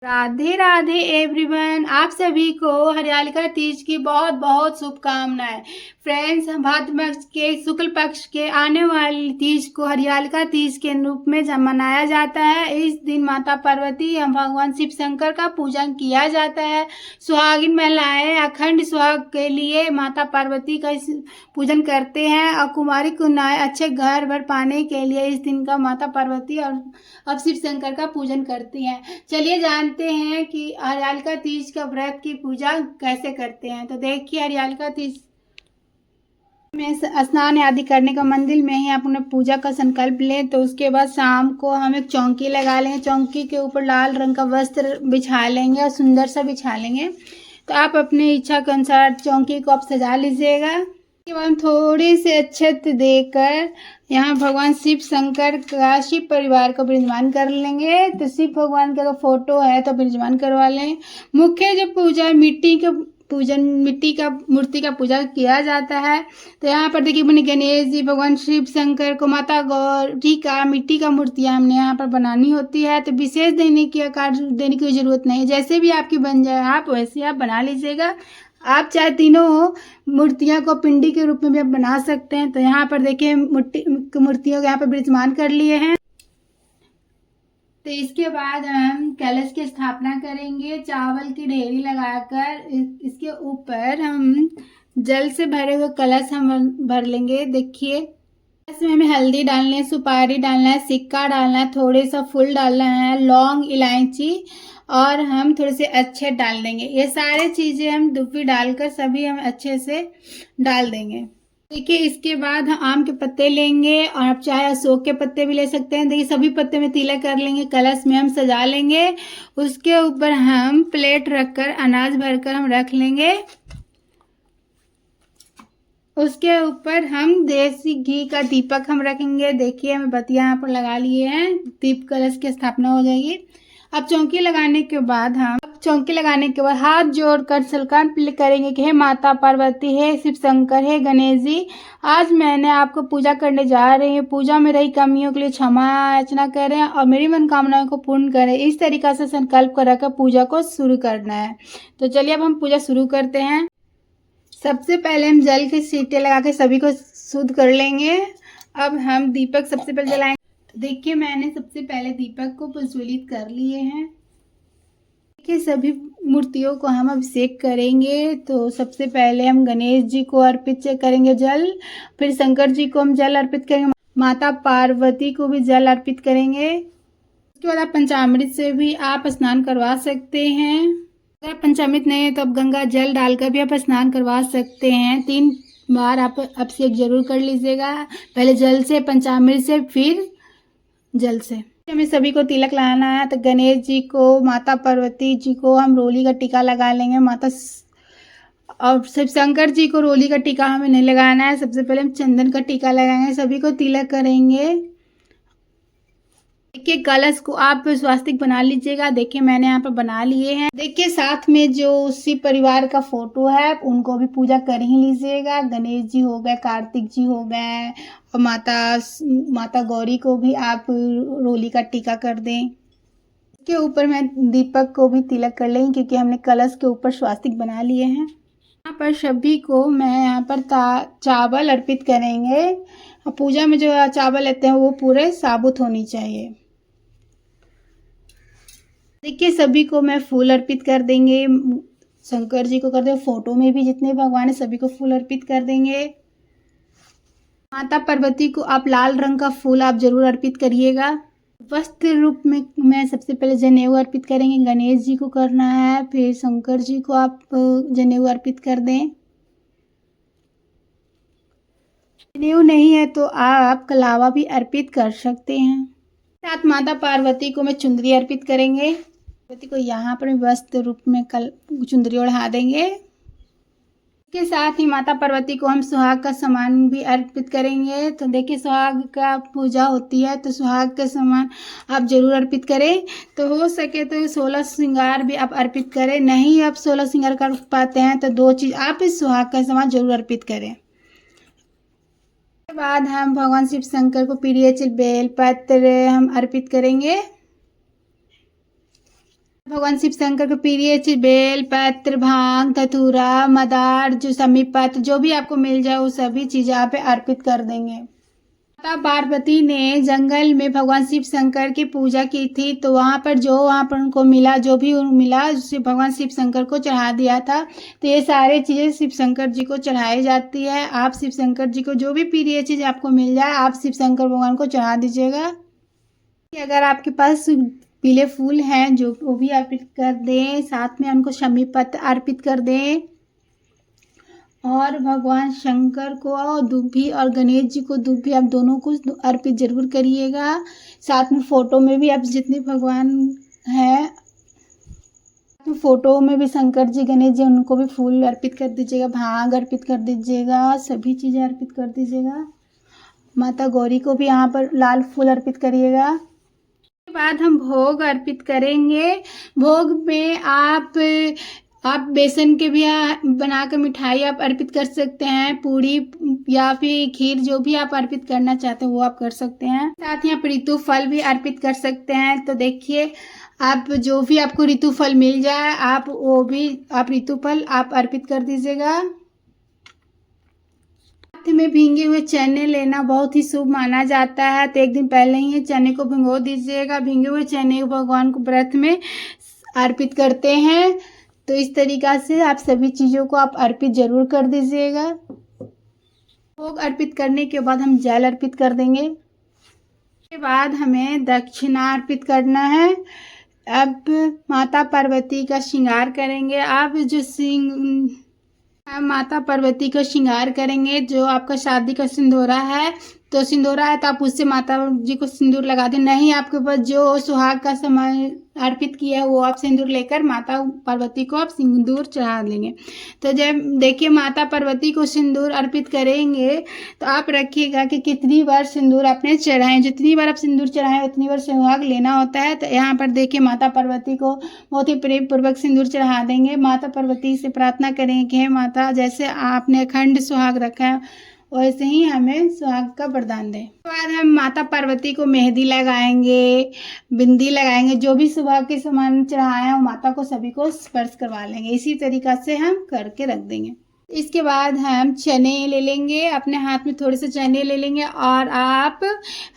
Radhe Radhe everyone, आप सभी को हरियालिका तीज की बहुत बहुत शुभकामनाएं। फ्रेंड्स, भाद्र मास के शुक्ल पक्ष के आने वाली तीज को हरियालिका तीज के रूप में मनाया जाता है। इस दिन माता पार्वती एवं भगवान शिव शंकर का पूजन किया जाता है। सुहागिन महिलाएं अखंड सुहाग के लिए माता पार्वती का पूजन करते हैं और कुमारी कन्याएं अच्छे घर भर पाने के लिए इस दिन का माता पार्वती और अब शिव शंकर का पूजन करती हैं। चलिए जानते हैं कि हरियालिका तीज का व्रत की पूजा कैसे करते हैं। तो देखिए, हरियालिका तीज में स्नान आदि करने का मंदिर में ही अपने पूजा का संकल्प लें। तो उसके बाद शाम को हम एक चौकी लगा लेंगे। चौकी के ऊपर लाल रंग का वस्त्र बिछा लेंगे और सुंदर सा बिछा लेंगे। तो आप अपनी इच्छा के अनुसार चौकी को आप सजा लीजिएगा। उसके बाद हम थोड़ी सी अक्षत देकर यहाँ भगवान शिव शंकर का शिव परिवार को विराजमान कर लेंगे। तो शिव भगवान का फोटो है तो विराजमान करवा लें। मुख्य जो पूजा है मिट्टी का मूर्ति का पूजा किया जाता है। तो यहाँ पर देखिए, बनी गणेश जी, भगवान शिव शंकर को, माता गौरी का मिट्टी का मूर्तियाँ हमने यहाँ पर बनानी होती है। तो विशेष देने की आकार देने की जरूरत नहीं, जैसे भी आपकी बन जाए आप वैसे आप बना लीजिएगा। आप चाहे तीनों मूर्तियां को पिंडी के रूप में भी आप बना सकते हैं। तो यहाँ पर देखिए, मूर्तियों को यहाँ पर विराजमान कर लिए हैं। तो इसके बाद हम कलश की स्थापना करेंगे। चावल की ढेरी लगाकर इसके ऊपर हम जल से भरे हुए कलश हम भर लेंगे। देखिए, इसमें हमें हल्दी डालनी है, सुपारी डालना है, सिक्का डालना है, थोड़े सा फूल डालना है, लौंग, इलायची और हम थोड़े से अच्छे डाल देंगे। ये सारे चीज़ें हम दुबी डालकर सभी हम अच्छे से डाल देंगे। देखिए, इसके बाद हम आम के पत्ते लेंगे और आप चाहे अशोक के पत्ते भी ले सकते हैं। देखिए, सभी पत्ते में तिलक कर लेंगे, कलश में हम सजा लेंगे। उसके ऊपर हम प्लेट रखकर अनाज भरकर हम रख लेंगे। उसके ऊपर हम देसी घी का दीपक हम रखेंगे। देखिए, हमें बत्तियां यहाँ पर लगा लिए हैं। दीप कलश की स्थापना हो जाएगी। अब चौकी लगाने के बाद हाथ जोड़कर संकल्प करेंगे कि हे माता पार्वती, हे शिव शंकर, हे गणेश जी, आज मैंने आपको पूजा करने जा रही हूँ। पूजा में रही कमियों के लिए क्षमा याचना करें और मेरी मनोकामनाओं को पूर्ण करें। इस तरीका से संकल्प कर पूजा को शुरू करना है। तो चलिए अब हम पूजा शुरू करते हैं। सबसे पहले हम जल के सीटे लगा के सभी को शुद्ध कर लेंगे। अब हम दीपक सबसे पहले जलाएंगे। तो देखिए, मैंने सबसे पहले दीपक को प्रज्वलित कर लिए हैं। देखिए, सभी मूर्तियों को हम अभिषेक करेंगे। तो सबसे पहले हम गणेश जी को अर्पित करेंगे जल, फिर शंकर जी को हम जल अर्पित करेंगे, माता पार्वती को भी जल अर्पित करेंगे। उसके बाद आप पंचामृत से भी आप स्नान करवा सकते हैं। अगर पंचामृत नहीं है तो आप गंगा जल डालकर भी आप स्नान करवा सकते हैं। 3 बार आप अभिषेक जरूर कर लीजिएगा, पहले जल से, पंचामृत से, फिर जल से। हमें सभी को तिलक लगाना है। तो गणेश जी को, माता पार्वती जी को हम रोली का टीका लगा लेंगे। और शिव शंकर जी को रोली का टीका हमें नहीं लगाना है। सबसे पहले हम चंदन का टीका लगाएंगे, सभी को तिलक करेंगे। देखिए, कलश को आप स्वास्तिक बना लीजिएगा। देखिए, मैंने यहाँ पर बना लिए हैं। देखिए, साथ में जो शिव परिवार का फोटो है उनको भी पूजा कर ही लीजिएगा। गणेश जी हो गए, कार्तिक जी हो गए और माता गौरी को भी आप रोली का टीका कर दें। इसके ऊपर मैं दीपक को भी तिलक कर लेंगे क्योंकि हमने कलश के ऊपर स्वास्तिक बना लिए हैं। यहाँ पर सभी को मैं यहाँ पर चावल अर्पित करेंगे। पूजा में जो चावल लेते हैं वो पूरे साबुत होनी चाहिए। देखिए, सभी को मैं फूल अर्पित कर देंगे। शंकर जी को कर देंगे, फोटो में भी जितने भगवान है सभी को फूल अर्पित कर देंगे। माता पार्वती को आप लाल रंग का फूल आप जरूर अर्पित करिएगा। वस्त्र रूप में मैं सबसे पहले जनेऊ अर्पित करेंगे। गणेश जी को करना है, फिर शंकर जी को आप जनेऊ अर्पित कर दें। जनेऊ नहीं है तो आप कलावा भी अर्पित कर सकते हैं। साथ माता पार्वती को मैं चुंदरी अर्पित करेंगे। पार्वती को यहाँ पर वस्त्र रूप में चुंदरी ओढ़ा देंगे। इसके साथ ही माता पार्वती को हम सुहाग का सामान भी अर्पित करेंगे। तो देखिए, सुहाग का पूजा होती है तो सुहाग का सामान आप जरूर अर्पित करें। तो हो सके तो 16 श्रृंगार भी आप अर्पित करें। नहीं आप 16 श्रृंगार कर पाते हैं तो 2 चीज़ आप इस सुहाग का सामान जरूर अर्पित करें। उसके बाद हम भगवान शिव शंकर को पीड़िया बेल पत्र हम अर्पित करेंगे। भगवान शिव शंकर को प्रिय बेल पत्र भांग धतूरा मदार जो समी पत्र जो भी आपको मिल जाए वो सभी चीज़ें आप अर्पित कर देंगे। माता पार्वती ने जंगल में भगवान शिव शंकर की पूजा की थी, तो वहाँ पर उनको मिला जो भी मिला उसे भगवान शिव शंकर को चढ़ा दिया था। तो ये सारी चीज़ें शिव शंकर जी को चढ़ाई जाती है। आप शिव शंकर जी को जो भी प्रिय चीज़ आपको मिल जाए आप शिव शंकर भगवान को चढ़ा दीजिएगा। अगर आपके पास पीले फूल हैं जो वो भी अर्पित कर दें, साथ में उनको शमी पत्र अर्पित कर दें। और भगवान शंकर को दुभी और गणेश जी को दुभी आप दोनों को अर्पित जरूर करिएगा। साथ में फ़ोटो में भी आप जितने भगवान हैं फ़ोटो में भी शंकर जी गणेश जी उनको भी फूल अर्पित कर दीजिएगा, भांग अर्पित कर दीजिएगा, सभी चीज़ें अर्पित कर दीजिएगा। माता गौरी को भी यहाँ पर लाल फूल अर्पित करिएगा। उसके बाद हम भोग अर्पित करेंगे। भोग में आप बेसन के भी बनाकर मिठाई आप अर्पित कर सकते हैं, पूड़ी या फिर खीर जो भी आप अर्पित करना चाहते हैं वो आप कर सकते हैं। साथ ही आप ऋतु फल भी अर्पित कर सकते हैं। तो देखिए आप जो भी आपको ऋतु फल मिल जाए आप ऋतु फल आप अर्पित कर दीजिएगा। साथ में भींगे हुए चने लेना बहुत ही शुभ माना जाता है, तो एक दिन पहले ही चने को भिगो दीजिएगा। भींगे हुए चने को भगवान को व्रत में अर्पित करते हैं। तो इस तरीक़ा से आप सभी चीज़ों को आप अर्पित ज़रूर कर दीजिएगा। भोग अर्पित करने के बाद हम जल अर्पित कर देंगे। उसके बाद हमें दक्षिणा अर्पित करना है। अब माता पार्वती का श्रृंगार करेंगे। आप माता पार्वती का श्रृंगार करेंगे। जो आपका शादी का सिंदूरा है तो सिंदूरा है तो आप उससे माता जी को सिंदूर लगा दें। नहीं आपके पास जो सुहाग का सामान अर्पित किया है वो आप सिंदूर लेकर माता पार्वती को आप सिंदूर चढ़ा देंगे। तो जब देखिए माता पार्वती को सिंदूर अर्पित करेंगे तो आप रखिएगा कि कितनी बार सिंदूर आपने चढ़ाएं। जितनी बार आप सिंदूर चढ़ाएं उतनी बार सुहाग लेना होता है। तो यहाँ पर देखिए माता पार्वती को बहुत ही प्रेम पूर्वक सिंदूर चढ़ा देंगे। माता पार्वती से प्रार्थना करेंगे कि माता जैसे आपने अखंड सुहाग रखा है वैसे ही हमें सुहाग का वरदान दें। उसके बाद हम माता पार्वती को मेहंदी लगाएंगे, बिंदी लगाएंगे, जो भी सुहाग के सामान चढ़ाए हैं वो माता को सभी को स्पर्श करवा लेंगे। इसी तरीक़ा से हम करके रख देंगे। इसके बाद हम चने ले लेंगे, अपने हाथ में थोड़े से चने ले लेंगे और आप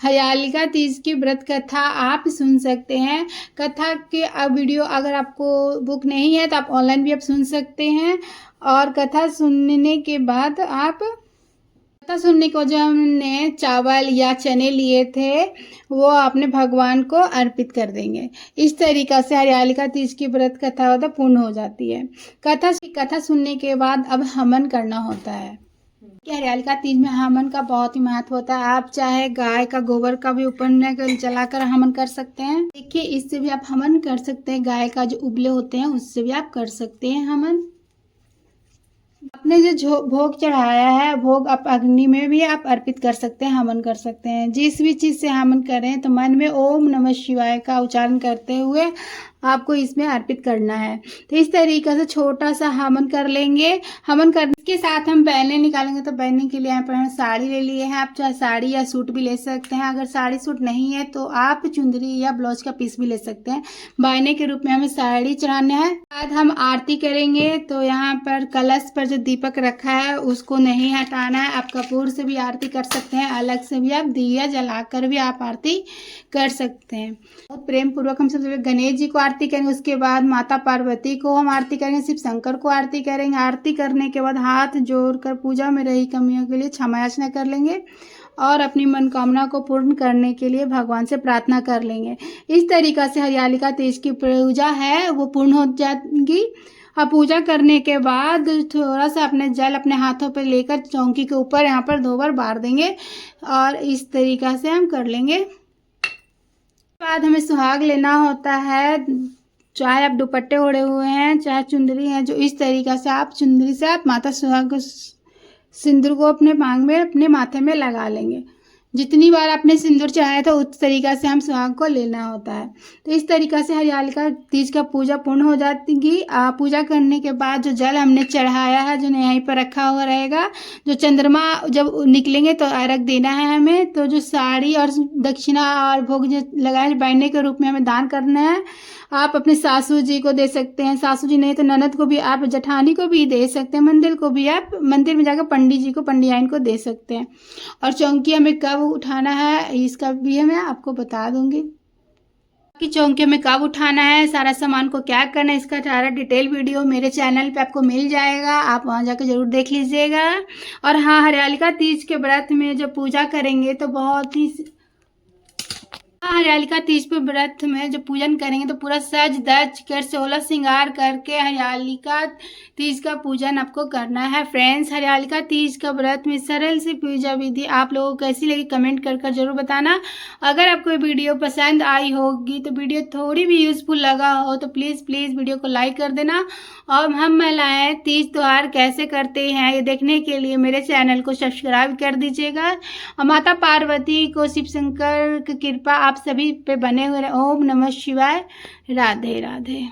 हरियालिका तीज की व्रत कथा आप सुन सकते हैं। कथा के वीडियो अगर आपको बुक नहीं है तो आप ऑनलाइन भी आप सुन सकते हैं। और कथा सुनने के बाद कथा सुनने को जो हमने चावल या चने लिए थे वो अपने भगवान को अर्पित कर देंगे। इस तरीक़ा से हरियालिका तीज की व्रत कथा होता पूर्ण हो जाती है। कथा सुनने के बाद अब हवन करना होता है कि हरियालिका तीज में हवन का बहुत ही महत्व होता है। आप चाहे गाय का गोबर का भी ऊपर जलाकर हवन कर सकते हैं। देखिए इससे भी आप हवन कर सकते हैं। गाय का जो उबले होते हैं उससे भी आप कर सकते हैं हवन। आपने जो भोग चढ़ाया है भोग आप अग्नि में भी आप अर्पित कर सकते हैं, हवन कर सकते हैं। जिस भी चीज़ से हवन करें तो मन में ओम नमः शिवाय का उच्चारण करते हुए आपको इसमें अर्पित करना है। तो इस तरीक़े से छोटा सा हवन कर लेंगे। हवन करने के साथ हम पहनने निकालेंगे। तो पहनने के लिए यहाँ पर हम साड़ी ले लिए हैं। आप चाहे साड़ी या सूट भी ले सकते हैं। अगर साड़ी सूट नहीं है तो आप चुंदरी या ब्लाउज का पीस भी ले सकते हैं। बायने के रूप में हमें साड़ी चढ़ाना है। बाद हम आरती करेंगे। तो यहाँ पर कलश पर जो दीपक रखा है उसको नहीं हटाना है। आप कपूर से भी आरती कर सकते हैं, अलग से भी आप दिया जलाकर भी आप आरती कर सकते हैं। बहुत प्रेम पूर्वक हम सबसे गणेश जी को आरती करेंगे। उसके बाद माता पार्वती को हम आरती करेंगे, शिव शंकर को आरती करेंगे। आरती करने के बाद हाथ जोड़कर पूजा में रही कमियों के लिए क्षमा याचना कर लेंगे और अपनी मनोकामना को पूर्ण करने के लिए भगवान से प्रार्थना कर लेंगे। इस तरीक़ा से हरियालिका तीज की पूजा है वो पूर्ण हो जाएगी। और पूजा करने के बाद थोड़ा सा अपने जल अपने हाथों पर लेकर चौकी के ऊपर यहाँ पर 2 बार बार देंगे और इस तरीक़ा से हम कर लेंगे। बाद हमें सुहाग लेना होता है। चाहे आप दुपट्टे ओढ़े हुए हैं चाहे चुंदरी हैं, जो इस तरीक़ा से आप चुंदरी से आप माता सुहाग सिंदूर को अपने मांग में अपने माथे में लगा लेंगे। जितनी बार आपने सिंदूर चढ़ाया था उस तरीक़ा से हम सुहाग को लेना होता है। तो इस तरीक़ा से हरियालिका तीज का पूजा पूर्ण हो जाती। पूजा करने के बाद जो जल हमने चढ़ाया है जो यहीं पर रखा हुआ रहेगा, जो चंद्रमा जब निकलेंगे तो अर्घ देना है हमें। तो जो साड़ी और दक्षिणा और भोग जो लगाए बायने के रूप में हमें दान करना है। आप अपने सासू जी को दे सकते हैं, सासू जी नहीं तो ननद को भी, आप जेठानी को भी दे सकते हैं, मंदिर को भी आप मंदिर में जाकर पंडित जी को, पंडियाइन को दे सकते हैं। और चौंकी हमें कब उठाना है इसका भी मैं आपको बता दूंगी कि चौंके में कब उठाना है, सारा सामान को क्या करना है, इसका सारा डिटेल वीडियो मेरे चैनल पे आपको मिल जाएगा। आप वहां जाकर जरूर देख लीजिएगा। और हाँ, हरियालिका तीज के व्रत में जब पूजा करेंगे तो बहुत ही हरियालिका तीज पे व्रत में जब पूजन करेंगे तो पूरा सज धज कर 16 श्रृंगार करके हरियालिका तीज का पूजन आपको करना है। फ्रेंड्स, हरियालिका तीज का व्रत में सरल सी पूजा विधि आप लोगों को कैसी लगी कमेंट कर जरूर बताना। अगर आपको वीडियो पसंद आई होगी तो वीडियो थोड़ी भी यूजफुल लगा हो तो प्लीज़ वीडियो को लाइक कर देना। और हम महिलाएं तीज त्यौहार कैसे करते हैं ये देखने के लिए मेरे चैनल को सब्सक्राइब कर दीजिएगा। और माता पार्वती को शिव शंकर की कृपा आप सभी पे बने हुए। ओम नमः शिवाय। राधे राधे।